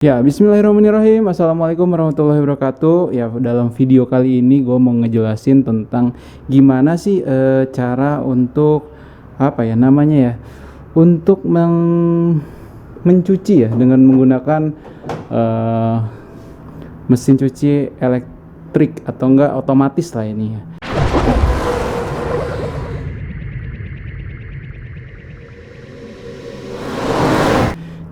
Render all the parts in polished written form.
Ya, bismillahirrahmanirrahim. Assalamualaikum warahmatullahi wabarakatuh. Ya, dalam video kali ini gue mau ngejelasin tentang gimana sih cara untuk apa ya namanya ya, untuk mencuci ya dengan menggunakan eh, mesin cuci elektrik atau enggak otomatis lah ini ya.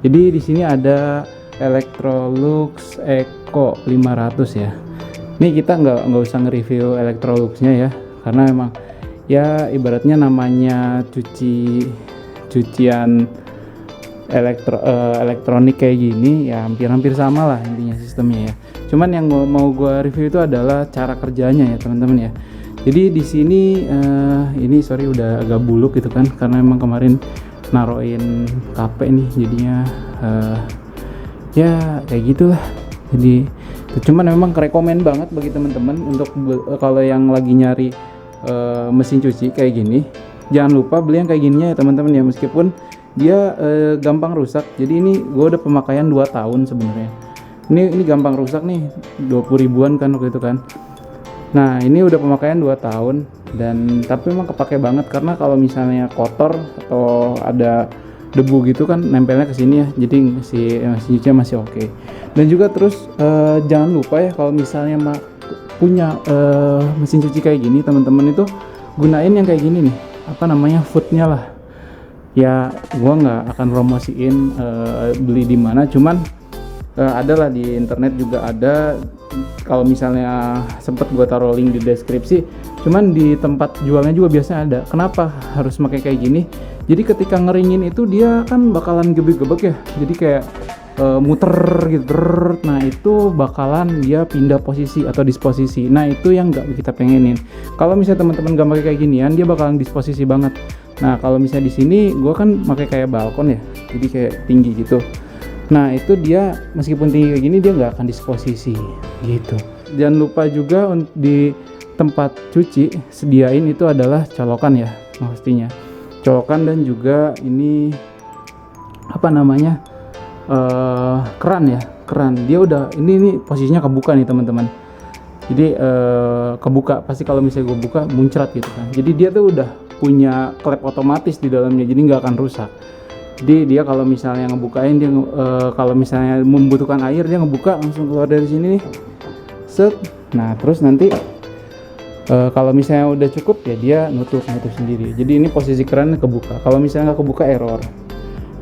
Jadi di sini ada Electrolux Eco 500 ya. Ini kita nggak usah nge-review Electroluxnya ya, karena memang ya ibaratnya namanya cucian elektronik kayak gini ya hampir-hampir sama lah intinya sistemnya ya. Cuman yang mau gue review itu adalah cara kerjanya ya teman-teman ya. Jadi di sini ini sorry udah agak buluk gitu kan, karena memang kemarin naruhin KP nih jadinya ya kayak gitulah. Jadi cuman memang rekomen banget bagi teman-teman untuk kalau yang lagi nyari mesin cuci kayak gini, jangan lupa beli yang kayak gininya ya teman-teman ya, meskipun dia gampang rusak. Jadi ini gue udah pemakaian 2 tahun sebenarnya. Ini gampang rusak nih, 20 ribuan kan waktu itu kan. Nah ini udah pemakaian 2 tahun dan tapi memang kepake banget, karena kalau misalnya kotor atau ada debu gitu kan nempelnya ke sini ya, jadi si mesin cucinya masih oke. Dan juga terus jangan lupa ya kalau misalnya punya mesin cuci kayak gini teman-teman, itu gunain yang kayak gini nih, apa namanya, footnya lah ya. Gua nggak akan promosiin beli di mana, cuman ada lah di internet juga ada. Kalau misalnya sempet gue taruh link di deskripsi, cuman di tempat jualnya juga biasanya ada. Kenapa harus pakai kayak gini? Jadi ketika ngeringin itu dia kan bakalan gebek-gebek ya, jadi kayak muter gitu. Nah itu bakalan dia pindah posisi atau disposisi. Nah itu yang nggak kita pengenin. Kalau misalnya teman-teman nggak pakai kayak ginian, dia bakalan disposisi banget. Nah kalau misalnya di sini gue kan pakai kayak balkon ya, jadi kayak tinggi gitu. Nah itu dia meskipun tinggi kayak gini dia nggak akan disposisi gitu. Jangan lupa juga di tempat cuci sediain itu adalah colokan ya, pastinya colokan. Dan juga ini apa namanya, keran ya, keran. Dia udah ini posisinya kebuka nih teman-teman. Jadi kebuka, pasti kalau misalnya gue buka muncrat gitu kan. Jadi dia tuh udah punya klep otomatis di dalamnya, jadi nggak akan rusak. Jadi dia kalau misalnya ngebukain, dia kalau misalnya membutuhkan air, dia ngebuka langsung keluar dari sini nih, set. Nah terus nanti kalau misalnya udah cukup ya dia nutup sendiri. Jadi ini posisi keran kebuka. Kalau misalnya nggak kebuka error.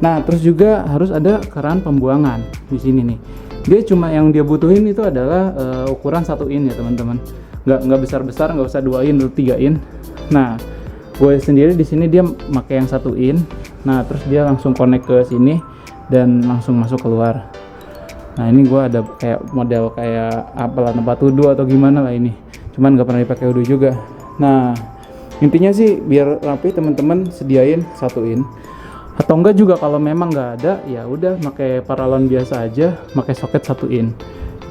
Nah terus juga harus ada keran pembuangan di sini nih. Dia cuma yang dia butuhin itu adalah ukuran 1 in ya teman-teman. Nggak besar-besar, nggak usah 2 in atau 3 in. Nah gue sendiri di sini dia pakai yang 1 in. Nah terus dia langsung connect ke sini dan langsung masuk keluar. Nah ini gue ada kayak model kayak apalah tempat wudhu atau gimana lah ini, cuman nggak pernah dipakai wudhu juga. Nah intinya sih biar rapi teman-teman sediain 1 in, atau enggak juga kalau memang nggak ada ya udah pakai paralon biasa aja, pakai soket 1 in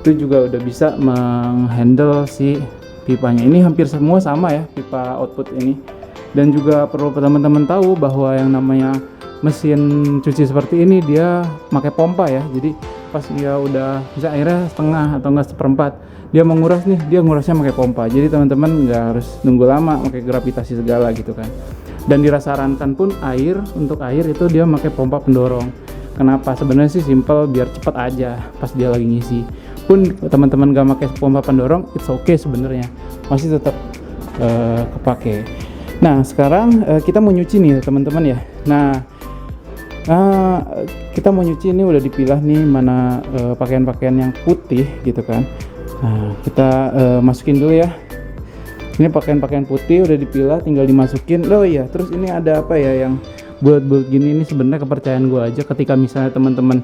itu juga udah bisa menghandle si pipanya. Ini hampir semua sama ya pipa output ini. Dan juga perlu teman-teman tahu bahwa yang namanya mesin cuci seperti ini dia pakai pompa ya. Jadi pas dia udah bisa airnya setengah atau enggak seperempat, dia menguras nih, dia ngurasnya pakai pompa. Jadi teman-teman nggak harus nunggu lama pakai gravitasi segala gitu kan. Dan disarankan pun untuk air itu dia pakai pompa pendorong. Kenapa? Sebenarnya sih simple, biar cepat aja pas dia lagi ngisi. Pun teman-teman nggak pakai pompa pendorong, it's okay sebenarnya, masih tetap kepake. Nah sekarang kita mau nyuci nih teman-teman ya. Nah kita mau nyuci, ini udah dipilah nih mana pakaian-pakaian yang putih gitu kan. Nah kita masukin dulu ya. Ini pakaian-pakaian putih udah dipilah, tinggal dimasukin. Oh iya, terus ini ada apa ya yang bulat-bulat gini, ini sebenarnya kepercayaan gue aja. Ketika misalnya teman-teman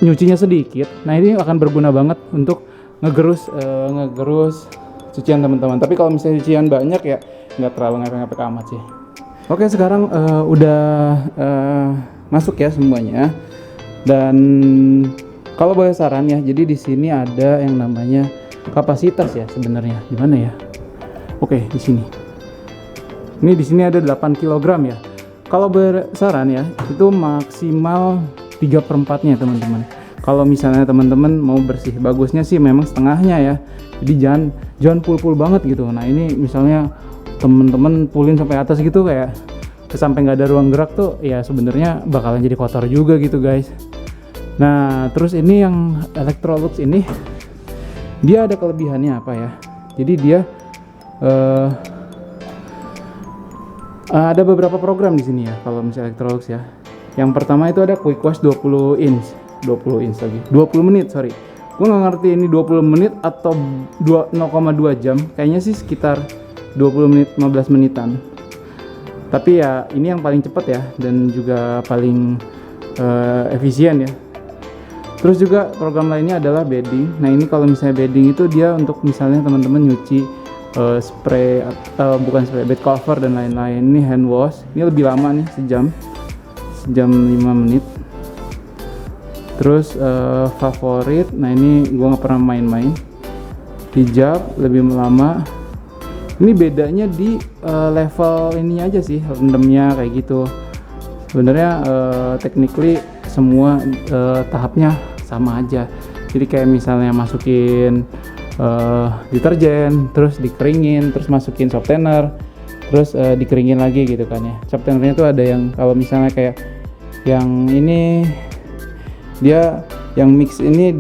nyucinya sedikit, nah ini akan berguna banget untuk ngegerus cucian teman-teman. Tapi kalau misalnya cucian banyak ya nggak terlalu ngepek-ngepek amat sih. Oke sekarang udah masuk ya semuanya. Dan kalau boleh saran ya, jadi di sini ada yang namanya kapasitas ya sebenarnya. Gimana ya? Oke di sini. Ini di sini ada 8 kg ya. Kalau bersaran ya itu maksimal 3/4-nya teman-teman. Kalau misalnya teman-teman mau bersih, bagusnya sih memang setengahnya ya. Jadi jangan full banget gitu. Nah ini misalnya teman-teman pulin sampai atas gitu, kayak sampai nggak ada ruang gerak tuh, ya sebenarnya bakalan jadi kotor juga gitu guys. Nah terus ini yang Electrolux ini, dia ada kelebihannya apa ya? Jadi dia ada beberapa program di sini ya kalau misalnya Electrolux ya. Yang pertama itu ada Quick Wash 20 menit, sorry. Gue nggak ngerti ini 20 menit atau 0,2 jam. Kayaknya sih sekitar 20 menit 15 menitan. Tapi ya ini yang paling cepat ya, dan juga paling efisien ya. Terus juga program lainnya adalah bedding. Nah ini kalau misalnya bedding itu dia untuk misalnya teman-teman nyuci spray, bukan spray, bed cover dan lain-lain. Ini hand wash, ini lebih lama nih, sejam 5 menit. Terus favorit, nah ini gua nggak pernah main-main. Hijab lebih lama. Ini bedanya di level ini aja sih, rendamnya kayak gitu. Sebenarnya technically semua tahapnya sama aja. Jadi kayak misalnya masukin deterjen, terus dikeringin, terus masukin softener, terus dikeringin lagi gitu kan ya. Softenernya tuh ada yang kalau misalnya kayak yang ini, dia yang mix ini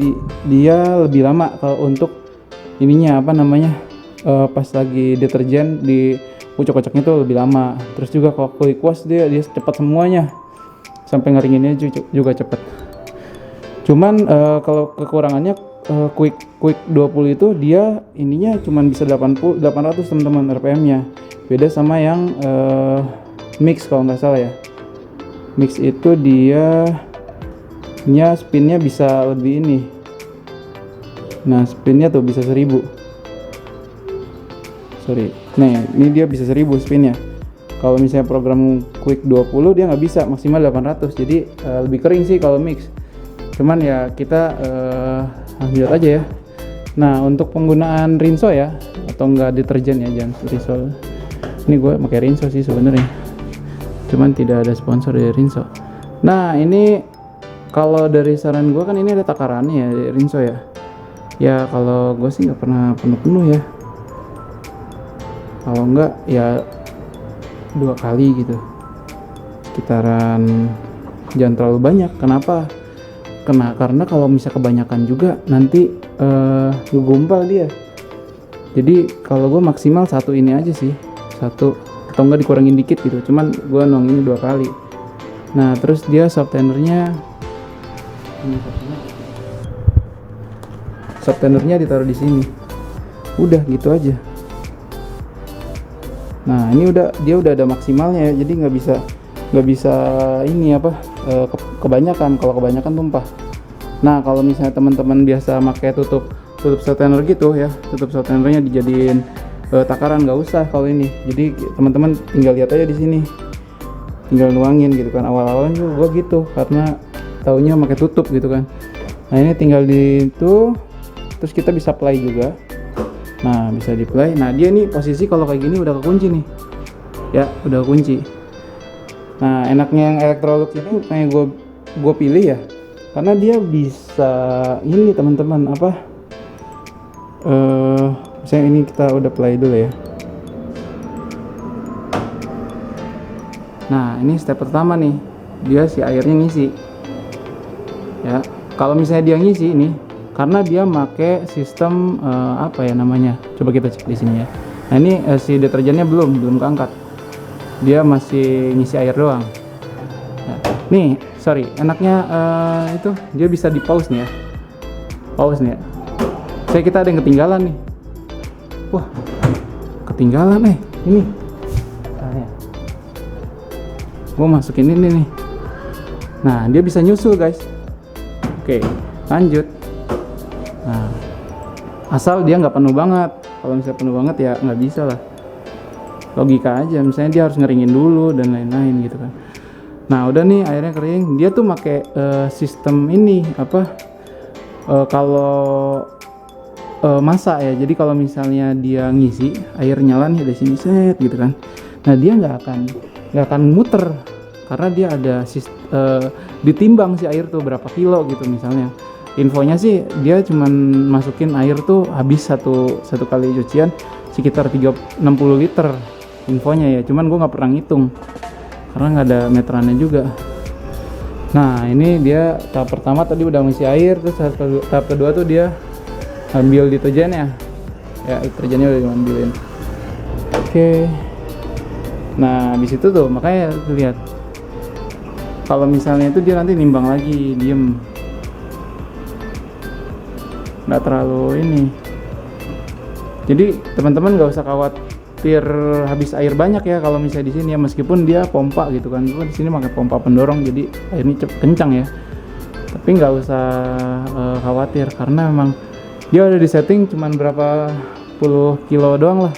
dia lebih lama kalau untuk ininya apa namanya, pas lagi deterjen di kocok-kocoknya tuh lebih lama. Terus juga kalau quick wash dia cepat semuanya, sampai ngeringin juga cepet. Cuman kalau kekurangannya quick 20 itu dia ininya cuman bisa 800 teman-teman RPM-nya. Beda sama yang mix kalau nggak salah ya. Mix itu dia spinnya bisa lebih ini. Nah spinnya tuh bisa 1000. Sorry. Nah ini dia bisa 1000 spinnya. Kalau misalnya program Quick 20 dia nggak bisa, maksimal 800. Jadi lebih kering sih kalau mix. Cuman ya kita lanjut aja ya. Nah untuk penggunaan Rinso ya, atau enggak deterjen ya, jangan Rinso. Ini gue pakai Rinso sih sebenarnya. Cuman tidak ada sponsor dari Rinso. Nah ini kalau dari saran gue kan ini ada takarannya ya Rinso ya. Ya kalau gue sih nggak pernah penuh-penuh ya. Kalau enggak ya 2 kali gitu, sekitaran, jangan terlalu banyak. Kenapa? Karena kalau misalnya kebanyakan juga nanti ngegumpal dia. Jadi kalau gue maksimal satu ini aja sih, satu atau enggak dikurangin dikit gitu. Cuman gue nuangin 2 kali. Nah terus dia softenernya ditaruh di sini. Udah gitu aja. Nah ini dia udah ada maksimalnya ya, jadi nggak bisa ini apa kebanyakan. Kalau kebanyakan tumpah. Nah kalau misalnya teman-teman biasa pakai tutup softener gitu ya, tutup softenernya dijadiin takaran, nggak usah kalau ini. Jadi teman-teman tinggal lihat aja di sini, tinggal nuangin gitu kan. Awal-awalnya juga gua gitu karena taunya pakai tutup gitu kan. Nah ini tinggal di itu, terus kita bisa play juga. Nah bisa di play. Nah dia nih posisi kalau kayak gini udah kekunci nih ya, udah kunci. Nah enaknya yang Electrolux ini kayak gue pilih ya, karena dia bisa ini teman-teman apa, misalnya ini kita udah play dulu ya. Nah ini step pertama nih, dia si airnya ngisi ya. Kalau misalnya dia ngisi ini, karena dia make sistem apa ya namanya, coba kita cek di sini ya. Nah ini si deterjennya belum keangkat, dia masih ngisi air doang. Nah, nih sorry, enaknya itu dia bisa di pause nih ya, pause nih ya. Kita ada yang ketinggalan nih, wah ketinggalan ini. Nah, ya. Gue masukin ini nih. Nah dia bisa nyusul guys. Oke lanjut. Nah, asal dia nggak penuh banget. Kalau misalnya penuh banget ya nggak bisa lah. Logika aja, misalnya dia harus ngeringin dulu dan lain-lain gitu kan. Nah udah nih airnya kering, dia tuh pakai sistem ini apa? Kalau masak ya. Jadi kalau misalnya dia ngisi, air nyala nih dari sini set gitu kan. Nah dia nggak akan muter karena dia ada ditimbang si air tuh berapa kilo gitu misalnya. Infonya sih dia cuman masukin air tuh habis satu kali cucian sekitar 60 liter infonya ya, cuman gue nggak pernah ngitung karena nggak ada meterannya juga. Nah ini dia tahap pertama tadi udah ngisi air, terus tahap kedua tuh dia ambil deterjennya ya, deterjennya udah diambilin. Oke. Nah habis itu tuh makanya lihat kalau misalnya itu dia nanti nimbang lagi, diem, nggak terlalu ini. Jadi teman-teman nggak usah khawatir habis air banyak ya kalau misalnya di sini ya, meskipun dia pompa gitu kan. Di sini pakai pompa pendorong jadi airnya kencang ya. Tapi nggak usah khawatir karena memang dia udah disetting cuman berapa puluh kilo doang lah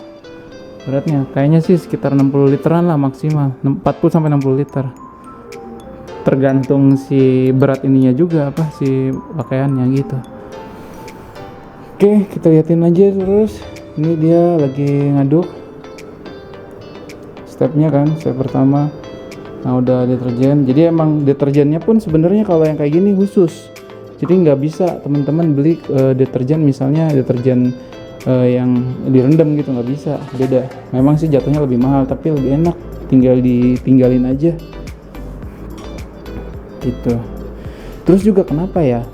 beratnya. Kayaknya sih sekitar 60 literan lah maksimal, 40 sampai 60 liter. Tergantung si berat ininya juga apa si pakaiannya gitu. Oke, kita liatin aja terus. Ini dia lagi ngaduk. Stepnya kan, step pertama. Nah udah deterjen. Jadi emang deterjennya pun sebenarnya kalau yang kayak gini khusus. Jadi nggak bisa teman-teman beli deterjen misalnya deterjen yang direndam gitu, nggak bisa. Beda. Memang sih jatuhnya lebih mahal tapi lebih enak. Tinggal ditinggalin aja. Gitu. Terus juga kenapa ya?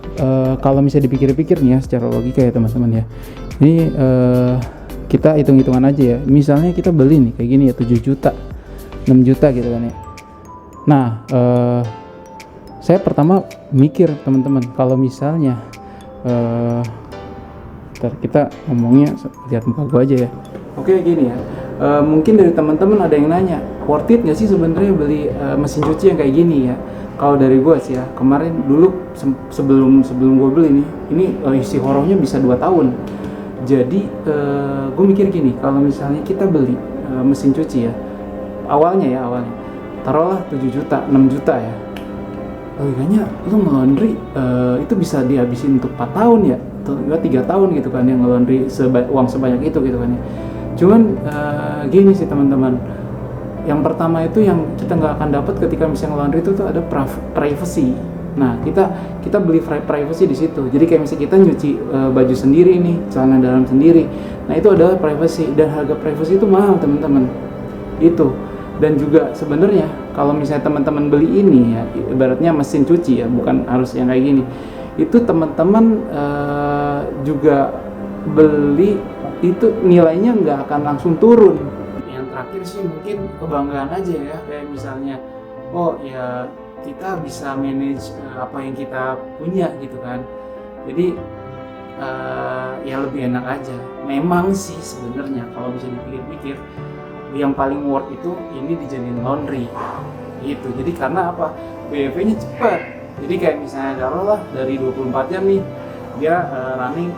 Kalau misalnya dipikir-pikir nih ya secara logika ya teman-teman ya. Ini kita hitung-hitungan aja ya. Misalnya kita beli nih kayak gini ya 7 juta, 6 juta gitu kan ya. Nah, saya pertama mikir teman-teman kalau misalnya ntar kita ngomongnya lihat muka gua aja ya. Oke gini ya. Mungkin dari teman-teman ada yang nanya, worth it nggak sih sebenarnya beli mesin cuci yang kayak gini ya? Kalau dari gue sih ya, kemarin dulu sebelum gue beli nih, ini isi horohnya bisa 2 tahun. Jadi gue mikir gini, kalau misalnya kita beli mesin cuci ya, awalnya taruhlah 7 juta, 6 juta ya. Logikanya lu nge-laundry itu bisa dihabisin untuk 4 tahun ya, atau 3 tahun gitu kan, yang nge-laundry uang sebanyak itu gitu kan ya. Cuman gini sih teman-teman, yang pertama itu yang kita nggak akan dapat ketika misalnya nge-laundry itu tuh ada privacy. Nah kita beli privacy di situ. Jadi kayak misalnya kita nyuci baju sendiri nih, celana dalam sendiri. Nah itu adalah privacy, dan harga privacy itu mahal teman-teman. Itu. Dan juga sebenarnya kalau misalnya teman-teman beli ini ya, ibaratnya mesin cuci ya, bukan harus yang kayak gini. Itu teman-teman juga beli itu nilainya nggak akan langsung turun. Terakhir sih mungkin kebanggaan aja ya, kayak misalnya oh ya kita bisa manage apa yang kita punya gitu kan, jadi ya lebih enak aja. Memang sih sebenarnya kalau bisa dipikir-pikir yang paling worth itu ini dijadiin laundry gitu. Jadi karena apa, BEP-nya cepat. Jadi kayak misalnya taruhlah dari 24 jam nih dia running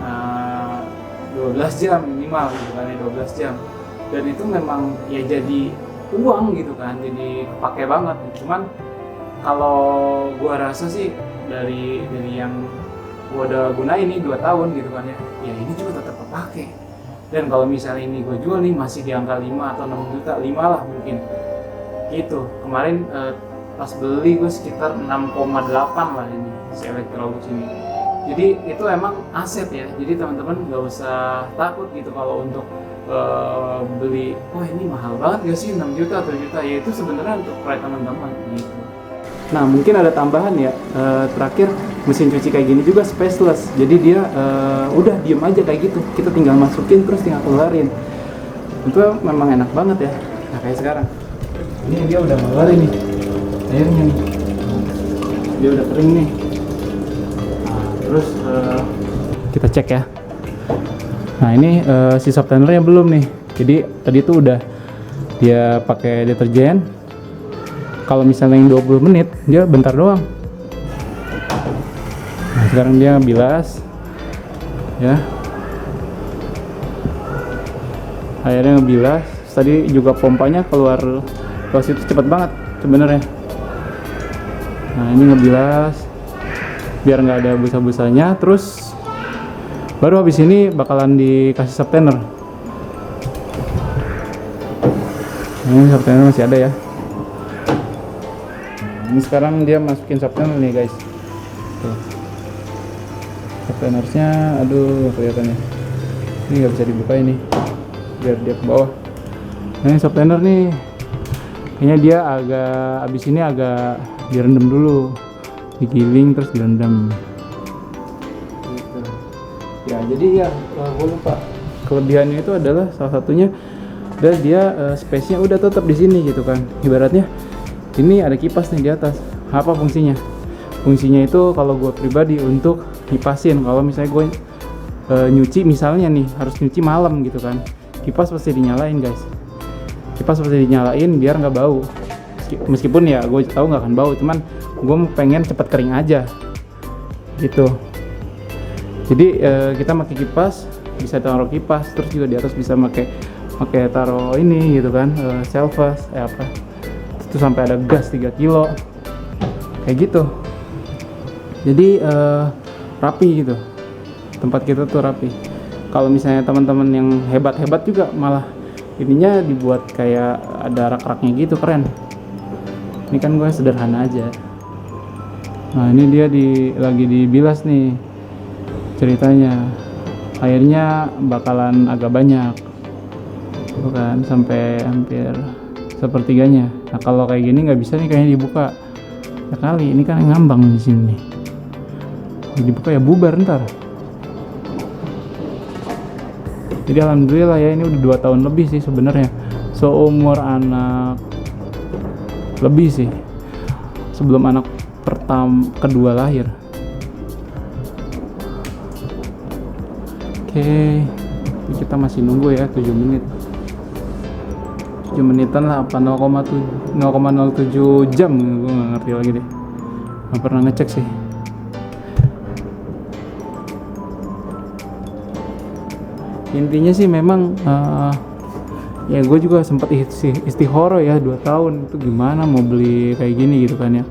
12 jam minimal gitu kan ya, 12 jam. Dan itu memang ya jadi uang gitu kan, jadi kepake banget. Cuman kalau gua rasa sih dari yang gua udah gunain ini 2 tahun gitu kan ya, ya ini juga tetap kepake. Dan kalau misalnya ini gua jual nih masih di angka 5 atau 6 juta, 5 lah mungkin gitu. Kemarin pas beli gua sekitar 6,8 lah ini si Electrolux ini. Jadi itu emang aset ya, jadi teman-teman nggak usah takut gitu kalau untuk beli, wah ini mahal banget gak sih 6 juta atau juta, ya itu sebenarnya untuk pride teman-teman gitu. Nah mungkin ada tambahan ya, terakhir mesin cuci kayak gini juga spaceless, jadi dia udah diem aja kayak gitu, kita tinggal masukin terus tinggal keluarin. Itu memang enak banget ya. Nah kayak sekarang ini dia udah ngeluarin nih airnya nih, dia udah kering nih. Nah, terus kita cek ya. Nah ini si softenernya belum nih. Jadi tadi tuh udah dia pakai deterjen. Kalau misalnya yang 20 menit dia bentar doang. Nah sekarang dia bilas ya, airnya ngebilas. Tadi juga pompanya keluar situ cepet banget sebenarnya. Nah ini ngebilas biar nggak ada busa-busanya. Terus baru habis ini bakalan dikasih softener. Ini softener masih ada ya. ini sekarang dia masukin softener nih guys. Tuh. Softenernya, aduh kelihatannya. Ini nggak bisa dibuka ini, biar dia ke bawah. Nah ini softener nih, kayaknya dia agak abis ini agak direndam dulu, digiling terus direndam. Gitu. Ya jadi ya, gue lupa. Kelebihannya itu adalah salah satunya, dan dia space-nya udah tetap di sini gitu kan. Ibaratnya ini ada kipas nih di atas. Apa fungsinya? Fungsinya itu kalau gue pribadi untuk kipasin. Kalau misalnya gue nyuci misalnya nih, harus nyuci malam gitu kan, kipas pasti dinyalain guys. Kipas pasti dinyalain biar nggak bau. Meskipun ya gue tahu nggak akan bau, cuman gue pengen cepet kering aja gitu. Jadi kita pakai kipas, bisa taruh kipas, terus juga di atas bisa pakai taruh ini gitu kan, selves apa itu sampai ada gas 3 kilo kayak gitu. Jadi rapi gitu, tempat kita tuh rapi. Kalau misalnya teman-teman yang hebat-hebat juga malah ininya dibuat kayak ada rak-raknya gitu, keren. Ini kan gue sederhana aja. Nah ini dia lagi dibilas nih ceritanya. Airnya bakalan agak banyak, bukan sampai hampir sepertiganya. Nah kalau kayak gini nggak bisa nih kayaknya dibuka. Ya kali ini kan ngambang di sini. Dibuka ya bubar ntar. Jadi alhamdulillah ya, ini udah 2 tahun lebih sih sebenarnya. Seumur anak lebih sih, sebelum anak kedua lahir. Oke, kita masih nunggu ya 7 menit. 7 menitan lah, apa 0,07 jam, gue nggak ngerti lagi deh, nggak pernah ngecek sih. Intinya sih memang ya gue juga sempat istihoro ya 2 tahun itu gimana mau beli kayak gini gitu kan ya.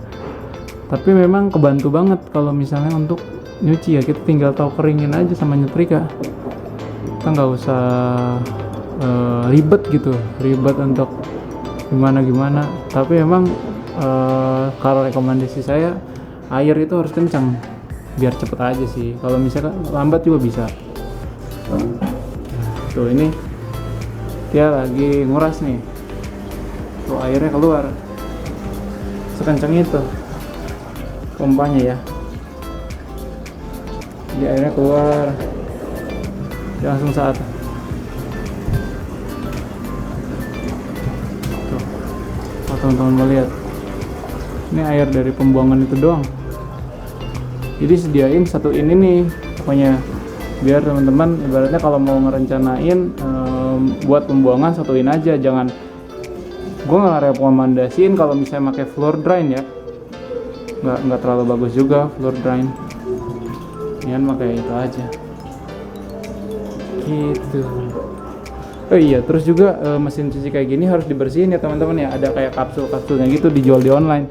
Tapi memang kebantu banget kalau misalnya untuk nyuci ya, kita tinggal tahu keringin aja sama nyetrika. Kita nggak usah ribet gitu, ribet untuk gimana. Tapi memang kalau rekomendasi saya, air itu harus kencang biar cepet aja sih. Kalau misalkan lambat juga bisa. Tuh ini dia lagi nguras nih, tuh airnya keluar sekencang itu pompanya ya. Dia airnya keluar, dia langsung saat tuh. Oh, teman-teman mau lihat, ini air dari pembuangan itu doang. Jadi sediain satu ini nih pokoknya, biar teman-teman ibaratnya kalau mau ngerencanain buat pembuangan satuin aja. Jangan, gue nggak rekomendasiin kalau misalnya pakai floor drain ya, nggak terlalu bagus juga floor drain. Jangan pakai itu aja gitu. Oh iya, terus juga mesin cuci kayak gini harus dibersihin ya teman-teman ya. Ada kayak kapsul-kapsulnya gitu dijual di online.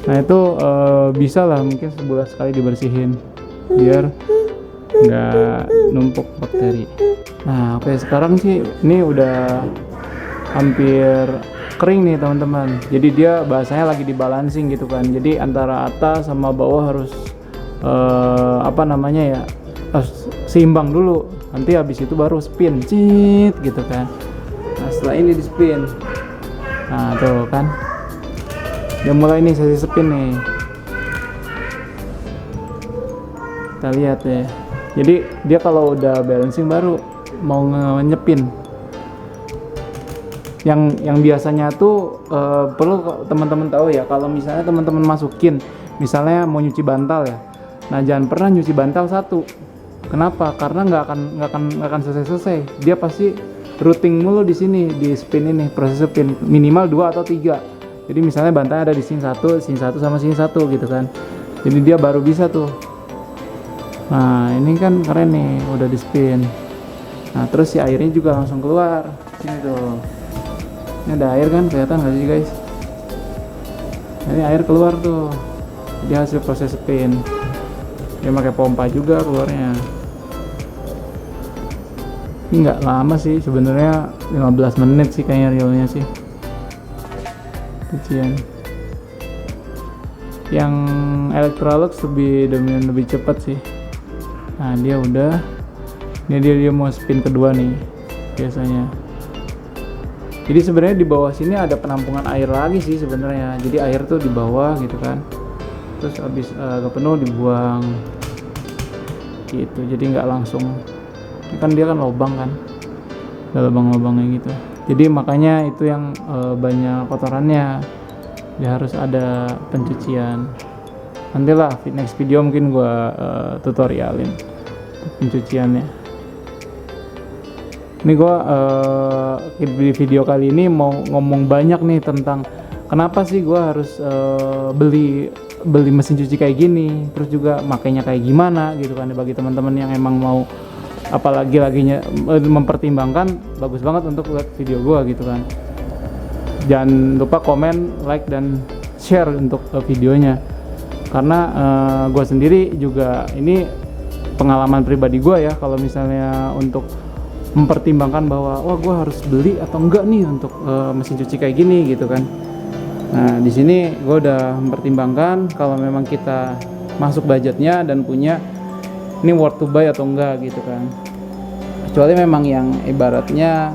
Nah itu bisa lah mungkin sebulan sekali dibersihin biar nggak numpuk bakteri. Nah oke, sekarang sih ini udah hampir kering nih teman-teman. Jadi dia bahasanya lagi dibalancing gitu kan. Jadi antara atas sama bawah harus harus seimbang dulu. Nanti habis itu baru spin cit gitu kan. Nah setelah ini di spin, nah tuh kan dia mulai nih sesi spin nih, kita lihat ya. Jadi dia kalau udah balancing baru mau nyepin. Yang biasanya tuh perlu teman-teman tahu ya, kalau misalnya teman-teman masukin misalnya mau nyuci bantal ya, nah jangan pernah nyuci bantal satu. Kenapa? Karena nggak akan selesai. Dia pasti routing mulu di sini, di spin ini, proses spin minimal 2 atau 3. Jadi misalnya bantalnya ada di sini satu sama sini satu gitu kan. Jadi dia baru bisa tuh. Nah ini kan keren nih, udah di spin. Nah terus si airnya juga langsung keluar sini tuh. Ini ada air kan, kelihatan nggak sih guys? Nah, ini air keluar tuh, dia hasil proses spin. Dia pakai pompa juga keluarnya. Ini nggak lama sih sebenarnya, 15 menit sih kayaknya realnya sih cucian. Yang Electrolux lebih dominan, lebih cepat sih. Nah dia udah, ini dia mau spin kedua nih biasanya. Jadi sebenarnya di bawah sini ada penampungan air lagi sih sebenarnya. Jadi air tuh di bawah gitu kan. Terus habis agak penuh dibuang gitu. Jadi nggak langsung. Ini kan dia kan lubang kan, ada lubang-lubangnya gitu. Jadi makanya itu yang banyak kotorannya. Dia harus ada pencucian. Nantilah next video mungkin gua tutorialin pencuciannya. Ini gue di video kali ini mau ngomong banyak nih tentang kenapa sih gue harus beli mesin cuci kayak gini, terus juga makainya kayak gimana gitu kan. Bagi teman-teman yang emang mau apalagi laginya mempertimbangkan, bagus banget untuk lihat video gue gitu kan. Jangan lupa komen, like, dan share untuk videonya, karena gue sendiri juga ini pengalaman pribadi gue ya, kalau misalnya untuk mempertimbangkan bahwa wah gue harus beli atau enggak nih untuk mesin cuci kayak gini gitu kan. Nah di sini gue udah mempertimbangkan kalau memang kita masuk budgetnya dan punya ini worth to buy atau enggak gitu kan. Kecuali memang yang ibaratnya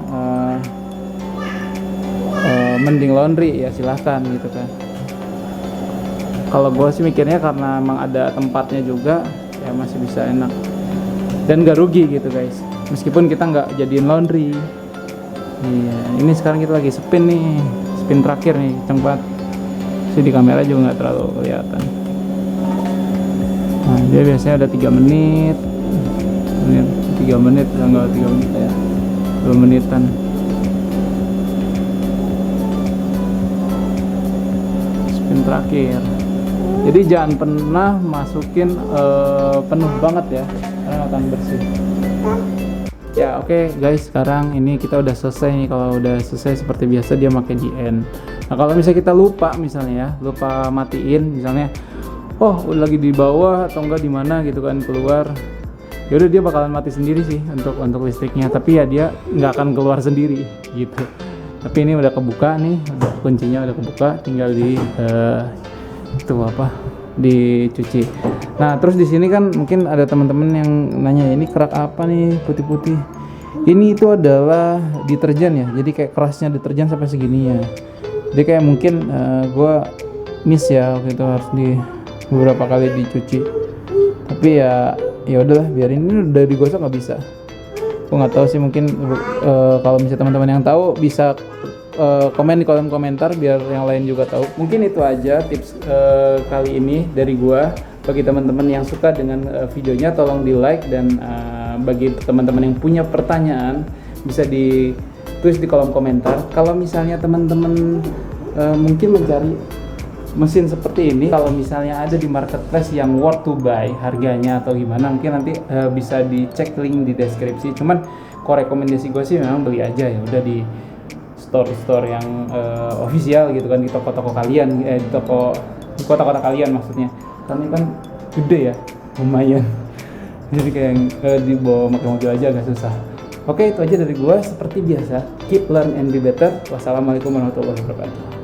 mending laundry ya silahkan gitu kan. Kalau gue sih mikirnya karena emang ada tempatnya juga ya masih bisa enak dan gak rugi gitu guys. Meskipun kita nggak jadiin laundry. Iya, ini sekarang kita lagi spin nih, spin terakhir nih, kenceng banget. Sih di kamera juga nggak terlalu kelihatan. Nah, dia biasanya ada 3 menit. 3 menit, enggak 3 menit ya. 2 menitan. Spin terakhir. Jadi jangan pernah masukin penuh banget ya, karena akan bersih. Ya oke, guys, sekarang ini kita udah selesai nih. Kalau udah selesai seperti biasa dia pakai di end. Nah kalau misalnya kita lupa misalnya ya, lupa matiin misalnya, oh lagi di bawah atau enggak di mana gitu kan keluar, ya udah dia bakalan mati sendiri sih untuk listriknya. Tapi ya dia nggak akan keluar sendiri gitu. Tapi ini udah kebuka nih, udah kuncinya udah kebuka, tinggal di itu apa? Dicuci. Nah, terus di sini kan mungkin ada teman-teman yang nanya ini kerak apa nih putih-putih. Ini itu adalah deterjen ya. Jadi kayak kerasnya deterjen sampai segini ya. Jadi kayak mungkin gue miss ya waktu itu harus di beberapa kali dicuci. Tapi ya udahlah biarin, ini udah digosok nggak bisa. Gue nggak tahu sih, mungkin kalau misalnya teman-teman yang tahu bisa komen di kolom komentar biar yang lain juga tahu. Mungkin itu aja tips kali ini dari gua. Bagi teman-teman yang suka dengan videonya tolong di like, dan bagi teman-teman yang punya pertanyaan bisa ditulis di kolom komentar. Kalau misalnya teman-teman mungkin mencari mesin seperti ini, kalau misalnya ada di marketplace yang worth to buy harganya atau gimana, mungkin nanti bisa dicek link di deskripsi. Cuman kalau rekomendasi gue sih memang beli aja ya udah di store yang official gitu kan, di toko-toko kalian, di kota-kota kalian maksudnya. Karena kan gede ya, lumayan. Jadi kayak dibawa pakai mobil aja agak susah. Oke, itu aja dari gua. Seperti biasa, keep learn and be better. Wassalamualaikum warahmatullahi wabarakatuh.